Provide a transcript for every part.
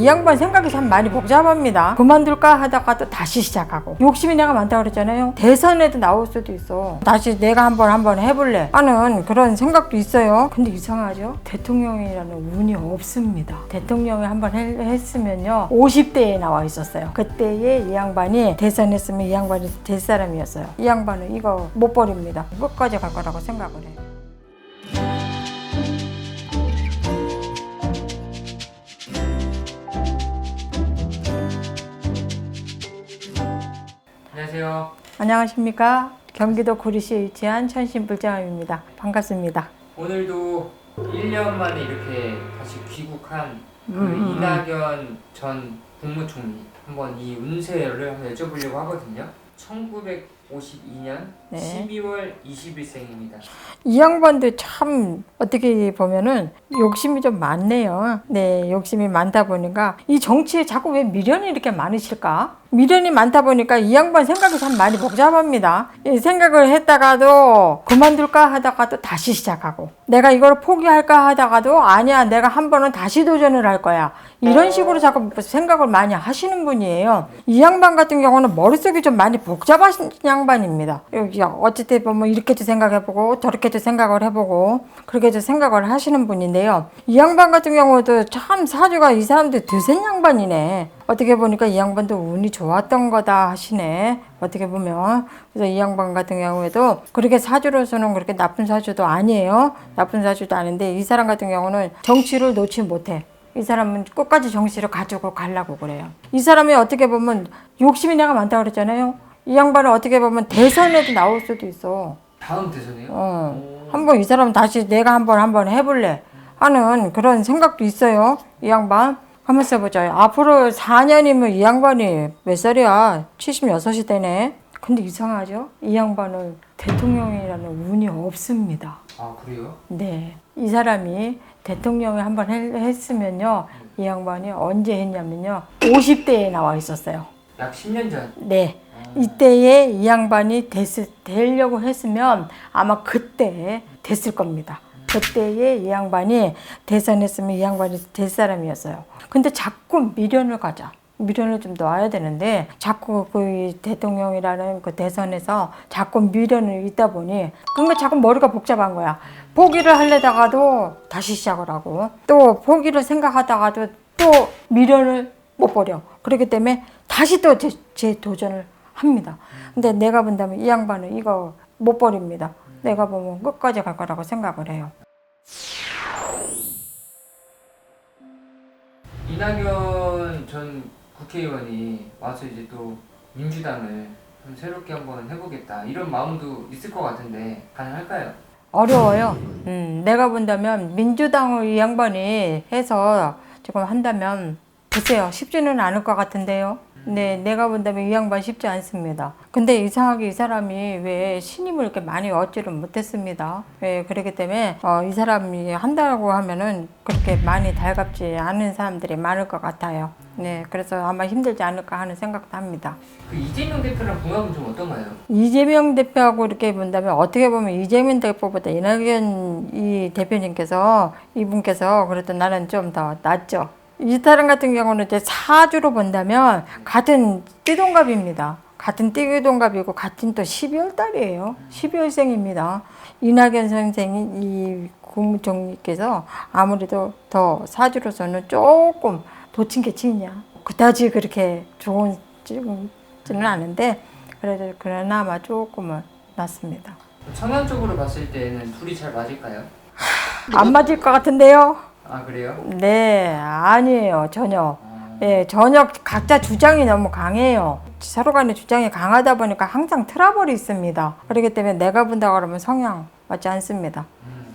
양반 생각이 참 많이 복잡합니다. 그만둘까 하다가 또 다시 시작하고, 욕심이 내가 많다고 그랬잖아요. 대선에도 나올 수도 있어. 다시 내가 한번 해볼래 하는 그런 생각도 있어요. 근데 이상하죠? 대통령이라는 운이 없습니다. 대통령이 한번 했으면요 50대에 나와 있었어요. 그때에 이 양반이 대선했으면 이 양반이 될 사람이었어요. 이 양반은 이거 못 버립니다. 끝까지 갈 거라고 생각을 해요. 안녕하세요. 안녕하십니까? 경기도 구리시에 위치한 천신불장암입니다. 반갑습니다. 오늘도 1년 만에 이렇게 다시 귀국한 그 이낙연 전 국무총리 한번 이 운세를 한번 여쭤보려고 하거든요. 1952년 네. 12월 20일생입니다. 이 양반도 참 어떻게 보면은 욕심이 좀 많네요. 네, 욕심이 많다 보니까 이 정치에 자꾸 왜 미련이 이렇게 많으실까? 미련이 많다 보니까 이 양반 생각이 참 많이 복잡합니다. 이 생각을 했다가도 그만둘까 하다가 또 다시 시작하고, 내가 이걸 포기할까 하다가도 아니야, 내가 한 번은 다시 도전을 할 거야. 이런 식으로 자꾸 생각을 많이 하시는 분이에요. 이 양반 같은 경우는 머릿속이 좀 많이 복잡하신 양반입니다. 여기 어쨌든 보면 이렇게도 생각해보고 저렇게도 생각을 해보고 그렇게도 생각을 하시는 분인데요. 이 양반 같은 경우도 참 사주가 이 사람도 드센 양반이네. 어떻게 보니까 이 양반도 운이 좋았던 거다 하시네. 어떻게 보면. 그래서 이 양반 같은 경우에도 그렇게 사주로서는 그렇게 나쁜 사주도 아니에요. 나쁜 사주도 아닌데 이 사람 같은 경우는 정치를 놓지 못해. 이 사람은 끝까지 정치를 가지고 가려고 그래요. 이 사람이 어떻게 보면 욕심이 내가 많다고 그랬잖아요. 이 양반은 어떻게 보면 대선에도 나올 수도 있어. 다음 대선이요? 한번 이 사람 다시 내가 한번 해볼래 하는 그런 생각도 있어요. 이 양반. 한번 써보자. 앞으로 4년이면 이 양반이 몇 살이야? 76이 되네. 근데 이상하죠? 이 양반은 대통령이라는 운이 없습니다. 아 그래요? 네. 이 사람이 대통령을 한번 했으면요. 이 양반이 언제 했냐면요. 50대에 나와 있었어요. 약 10년 전? 네. 이때에 이 양반이 되려고 했으면 아마 그때 됐을 겁니다. 그때에 이 양반이 대선했으면 이 양반이 될 사람이었어요. 근데 자꾸 미련을 가져. 미련을 좀 놔야 되는데 자꾸 그 대통령이라는 그 대선에서 자꾸 미련을 있다 보니 그러니까 자꾸 머리가 복잡한 거야. 포기를 하려다가도 다시 시작을 하고 또 포기를 생각하다가도 또 미련을 못 버려. 그렇기 때문에 다시 또 재도전을 합니다. 근데 내가 본다면 이 양반은 이거 못 버립니다. 내가 보면 끝까지 갈 거라고 생각을 해요. 이낙연 전 국회의원이 와서 이제 또 민주당을 좀 새롭게 한번 해보겠다 이런 마음도 있을 것 같은데 가능할까요? 어려워요. 내가 본다면 민주당을 이 양반이 해서 지금 한다면 글쎄요, 쉽지는 않을 것 같은데요. 네, 내가 본다면 이 양반 쉽지 않습니다. 근데 이상하게 이 사람이 왜 신임을 이렇게 많이 얻지를 못했습니다. 네, 그렇기 때문에 이 사람이 한다고 하면은 그렇게 많이 달갑지 않은 사람들이 많을 것 같아요. 네, 그래서 아마 힘들지 않을까 하는 생각도 합니다. 그 이재명 대표랑 궁합은 좀 어떤가요? 이재명 대표하고 이렇게 본다면 어떻게 보면 이재명 대표보다 이낙연 이 대표님께서 이분께서 그래도 나는 좀 더 낫죠. 이 사람 같은 경우는 이제 사주로 본다면 같은 띠동갑입니다. 같은 띠동갑이고 같은 또 12월 달이에요. 12월생입니다. 이낙연 선생이 이 국무총리께서 아무래도 더 사주로서는 조금 도친개치냐 그다지 그렇게 좋은지는 않은데 그래도 그나마 조금은 낫습니다. 성향적으로 봤을 때는 둘이 잘 맞을까요? 안 맞을 것 같은데요? 아 그래요? 네, 아니에요. 전혀. 네, 전혀 각자 주장이 너무 강해요. 서로 간의 주장이 강하다 보니까 항상 트러블이 있습니다. 그렇기 때문에 내가 본다 그러면 성향 맞지 않습니다.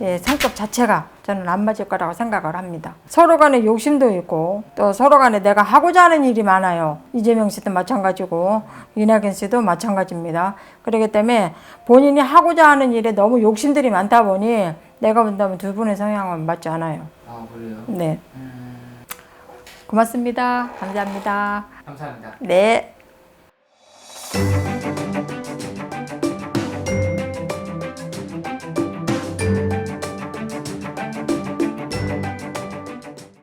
예, 성격 자체가 저는 안 맞을 거라고 생각을 합니다. 서로 간에 욕심도 있고 또 서로 간에 내가 하고자 하는 일이 많아요. 이재명 씨도 마찬가지고 이낙연 씨도 마찬가지입니다. 그렇기 때문에 본인이 하고자 하는 일에 너무 욕심들이 많다 보니 내가 본다면 두 분의 성향은 맞지 않아요. 아 그래요? 네. 고맙습니다. 감사합니다. 감사합니다. 네.